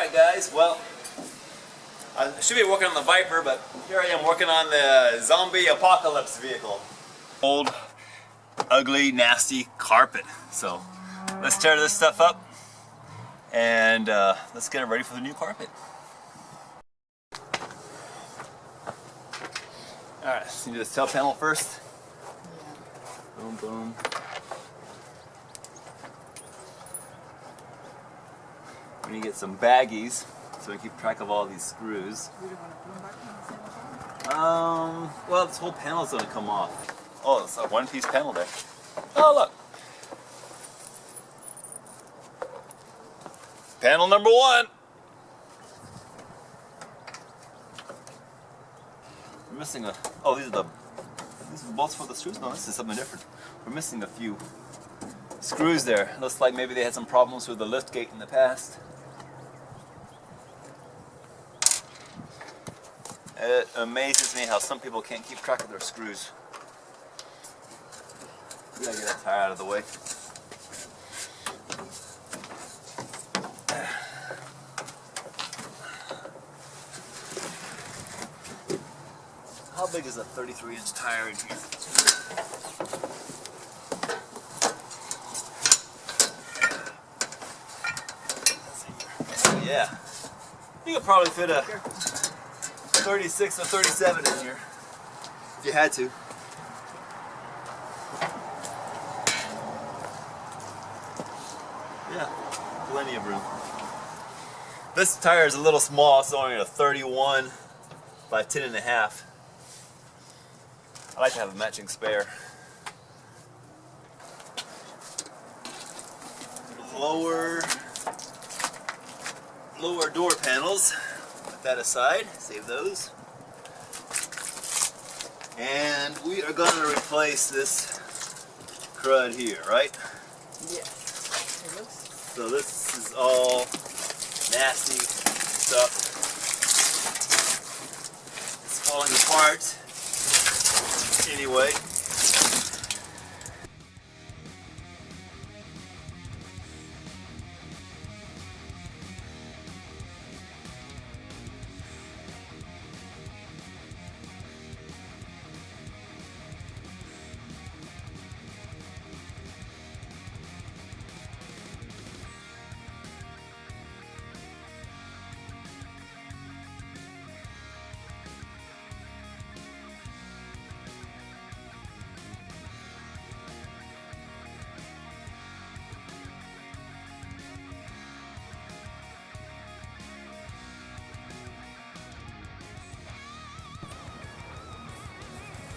Alright guys, well, I should be working on the Viper, but here I am working on the Zombie Apocalypse vehicle. Old, ugly, nasty carpet. So let's tear this stuff up and let's get it ready for the new carpet. Alright, let's do this tail panel first. Boom, boom. We need to get some baggies so we keep track of all these screws. Well, this whole panel's gonna come off. Oh, it's a one-piece panel there. Oh, look. Panel number one. We're missing a. Oh, these are bolts for the screws. No, this is something different. We're missing a few screws there. Looks like maybe they had some problems with the lift gate in the past. It amazes me how some people can't keep track of their screws. We gotta get that tire out of the way. How big is a 33-inch tire in here? Yeah, you could probably fit a 36 or 37 in here if you had to. Yeah, plenty of room. This tire is a little small, it's only a 31 by 10.5. I like to have a matching spare. Lower door panels. Put that aside, save those. And we are going to replace this crud here, right? Yes. So this is all nasty stuff. It's falling apart anyway.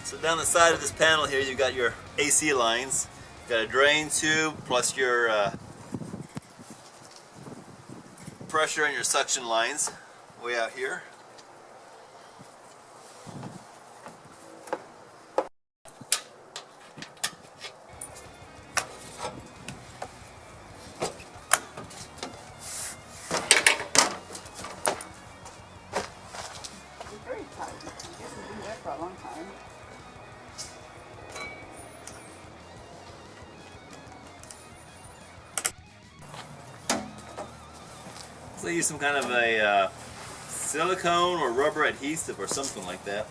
So down the side of this panel here, you've got your AC lines. You've got a drain tube plus your pressure and your suction lines way out here. It's very tight. I guess it's been there for a long time. So they use some kind of a silicone or rubber adhesive or something like that.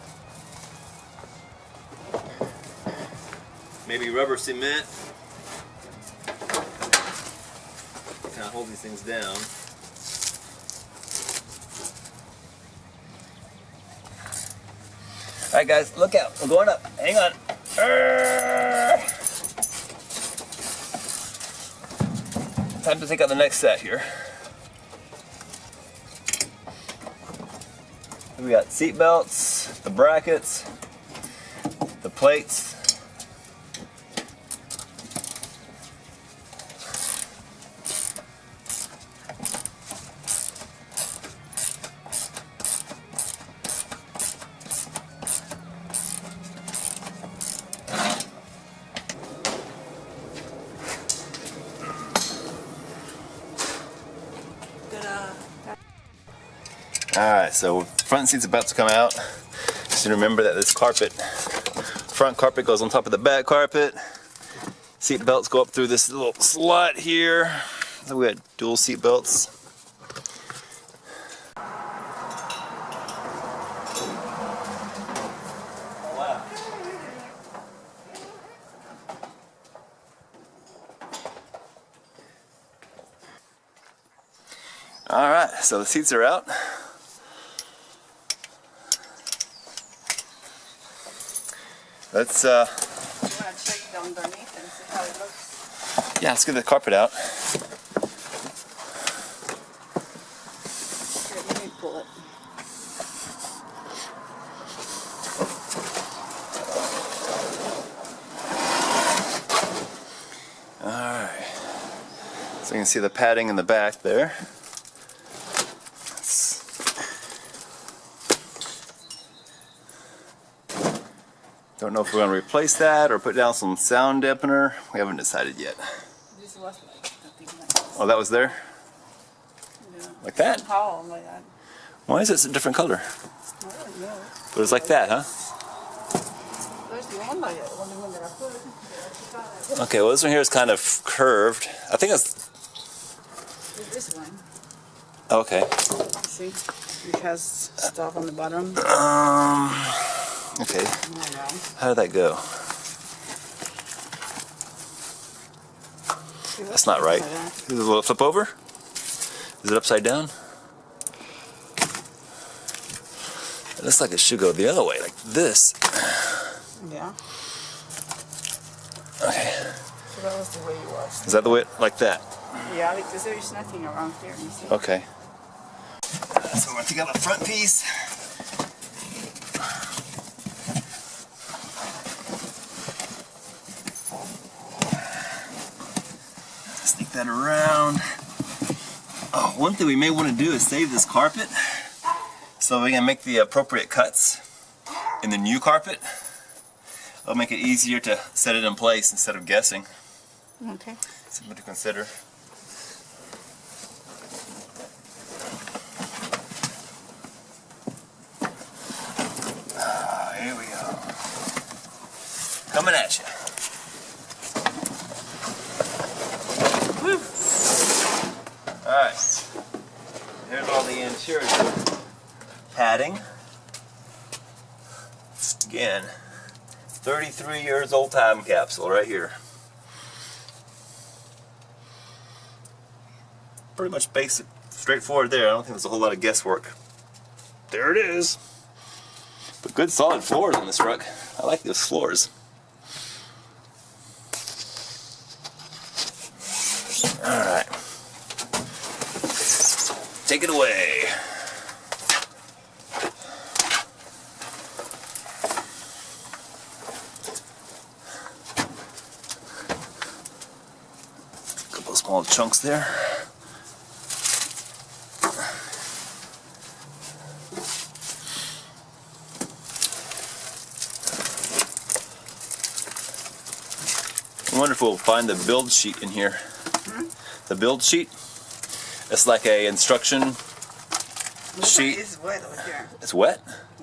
Maybe rubber cement. Kind of hold these things down. Alright guys, look out. We're going up. Hang on. Time to take out the next set here. We got seat belts, the brackets, the plates. Alright, so front seat's about to come out. Just remember that this carpet, front carpet goes on top of the back carpet. Seat belts go up through this little slot here. So we got dual seat belts. Alright, so the seats are out. Let's You want to check the underneath and see how it looks? yeah, let's get the carpet out. Here, let me pull it. Alright. So you can see the padding in the back there. Don't know if we're going to replace that or put down some sound dampener. We haven't decided yet. This was like, I think like this. Oh, that was there? Yeah. Like that? How like that? Why is it a different color? I don't know. But it's like that, huh? There's the one like that. One that I put. Okay, well this one here is kind of curved. I think it's... This one. Okay. See? It has stuff on the bottom. Okay. I How did that go? That's not right. Is it a little flip over? Is it upside down? It looks like it should go the other way, like this. Yeah. Okay. So that was the way it was. Is that the way, like that? Yeah, because there is nothing around here. You see? Okay. So we're going to take out the front piece. Sneak that around. Oh, one thing we may want to do is save this carpet so we can make the appropriate cuts in the new carpet. It'll make it easier to set it in place instead of guessing. Okay. Something to consider. Here we go. Coming at you. Alright. Here's all the interior padding. Again, 33 years old time capsule right here. Pretty much basic, straightforward there. I don't think there's a whole lot of guesswork. There it is. But good solid floors on this truck. I like those floors. Alright. Take it away. A couple of small chunks there. I wonder if we'll find the build sheet in here. The build sheet. It's like a instruction sheet. It's wet over here. It's wet?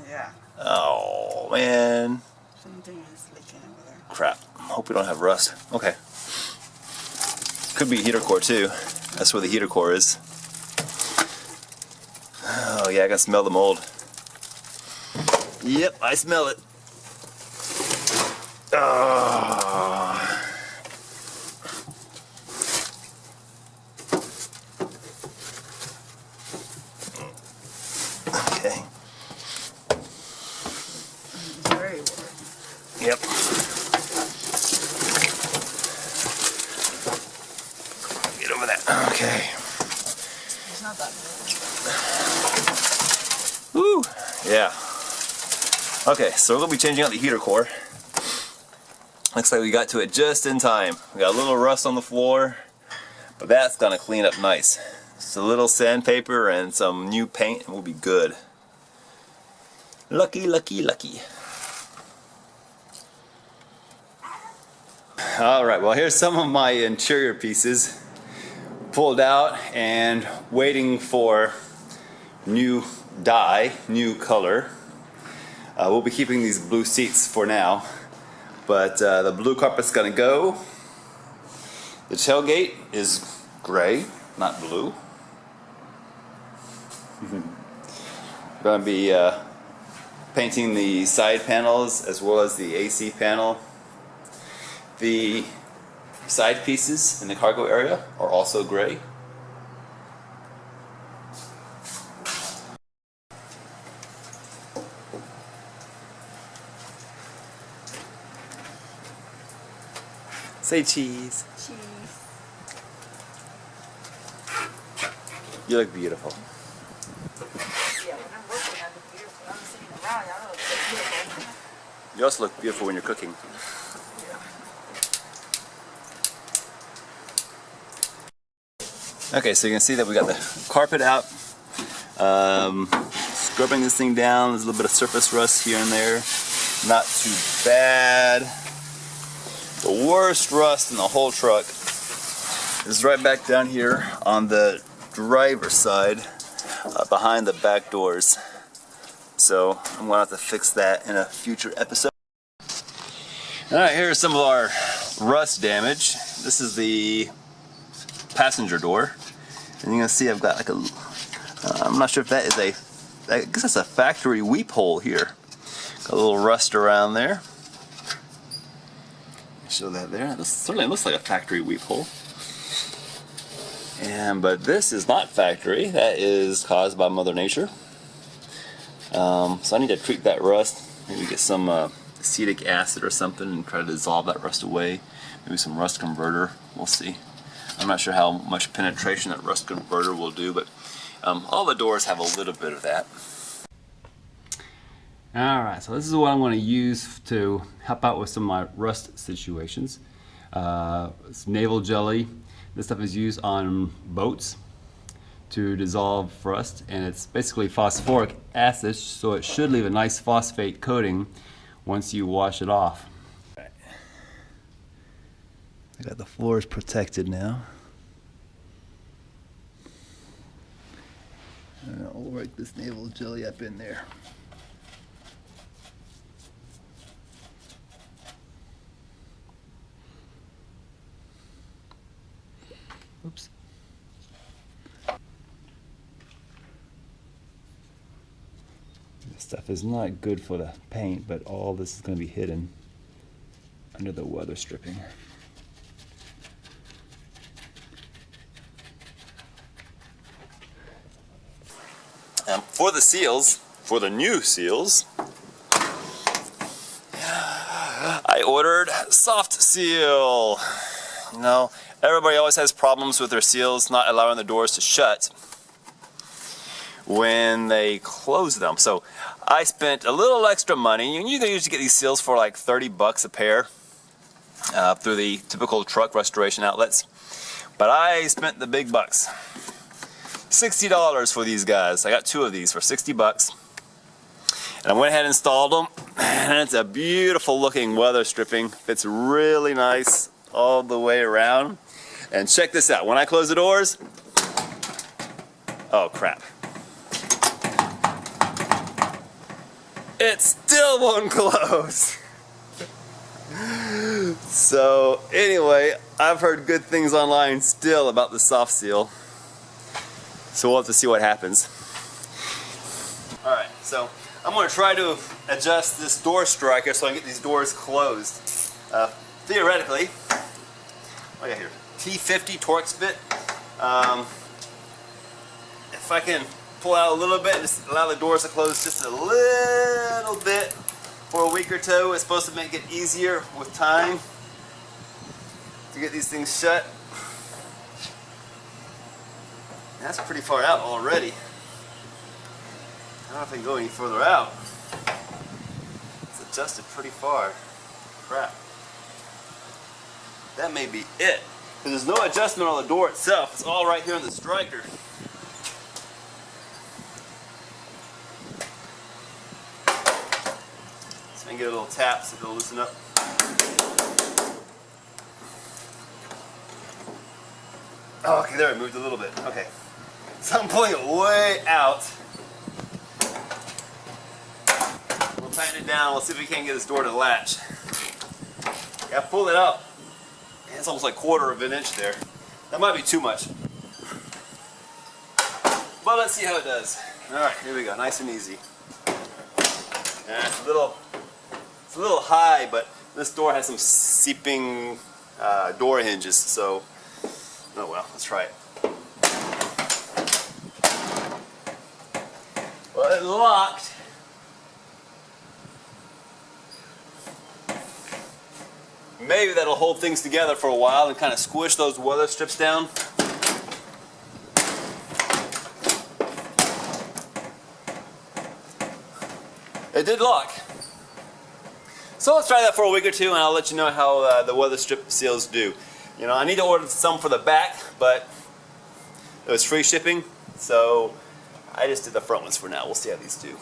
Yeah. Oh man. Something is leaking over there. Crap. Hope we don't have rust. Okay. Could be a heater core too. That's where the heater core is. Oh yeah, I can smell the mold. Yep, I smell it. Oh. Okay. It's very wet. Yep. Get over that. Okay. It's not that bad. Woo! Yeah. Okay, so we're going to be changing out the heater core. Looks like we got to it just in time. We got a little rust on the floor, but that's going to clean up nice. Just a little sandpaper and some new paint and we'll be good. Lucky, lucky, lucky. Alright, well here's some of my interior pieces pulled out and waiting for new dye, new color. We'll be keeping these blue seats for now, but the blue carpet's gonna go. The tailgate is gray, not blue. Gonna be painting the side panels as well as the AC panel. The side pieces in the cargo area are also gray. Say cheese. Cheese. You look beautiful. Yeah, when I'm working, I look beautiful. I'm sitting around, I look so beautiful. You also look beautiful when you're cooking. Okay, so you can see that we got the carpet out. Scrubbing this thing down. There's a little bit of surface rust here and there. Not too bad. The worst rust in the whole truck is right back down here on the driver's side, behind the back doors. So I'm gonna have to fix that in a future episode. Alright, here's some of our rust damage. This is the passenger door. And you can see I've got like a, I'm not sure if that is I guess that's a factory weep hole here. Got a little rust around there. Show that there. This certainly looks like a factory weep hole. But this is not factory. That is caused by Mother Nature. So I need to treat that rust. Maybe get some acetic acid or something and try to dissolve that rust away. Maybe some rust converter. We'll see. I'm not sure how much penetration that rust converter will do, but all the doors have a little bit of that. Alright, so this is what I'm going to use to help out with some of my rust situations. It's navel jelly. This stuff is used on boats to dissolve rust, and it's basically phosphoric acid, so it should leave a nice phosphate coating once you wash it off. I got the floors protected now. And I'll work this navel jelly up in there. Oops. This stuff is not good for the paint, but all this is going to be hidden under the weather stripping. For the seals, for the new seals, I ordered soft seal. You know, everybody always has problems with their seals not allowing the doors to shut when they close them. So I spent a little extra money, and you can usually get these seals for like 30 bucks a pair through the typical truck restoration outlets. But I spent the big bucks. $60 for these guys. I got 2 of these for 60 bucks. And I went ahead and installed them. And it's a beautiful looking weather stripping. Fits really nice all the way around. And check this out. When I close the doors, oh crap. It still won't close. So anyway, I've heard good things online still about the soft seal. So we'll have to see what happens. Alright, so I'm going to try to adjust this door striker so I can get these doors closed. Theoretically, what do I got here? T50 Torx bit. If I can pull out a little bit and just allow the doors to close just a little bit for a week or two, it's supposed to make it easier with time to get these things shut. That's pretty far out already. I don't know if I can go any further out. It's adjusted pretty far. Crap. That may be it. Because there's no adjustment on the door itself. It's all right here in the striker. So I can get a little tap so it'll loosen up. Oh, okay, there it moved a little bit. Okay. So I'm pulling it way out. We'll tighten it down. We'll see if we can't get this door to latch. Yeah, pull it up. It's almost like 1/4 of an inch there. That might be too much. But let's see how it does. Alright, here we go. Nice and easy. Yeah, it's a little high, but this door has some seeping door hinges, so oh well, let's try it. Well, it locked. maybe that'll hold things together for a while and kind of squish those weather strips down. It did lock. So let's try that for a week or two and I'll let you know how the weather strip seals do. You know, I need to order some for the back, but it was free shipping, so I just did the front ones for now. We'll see how these do.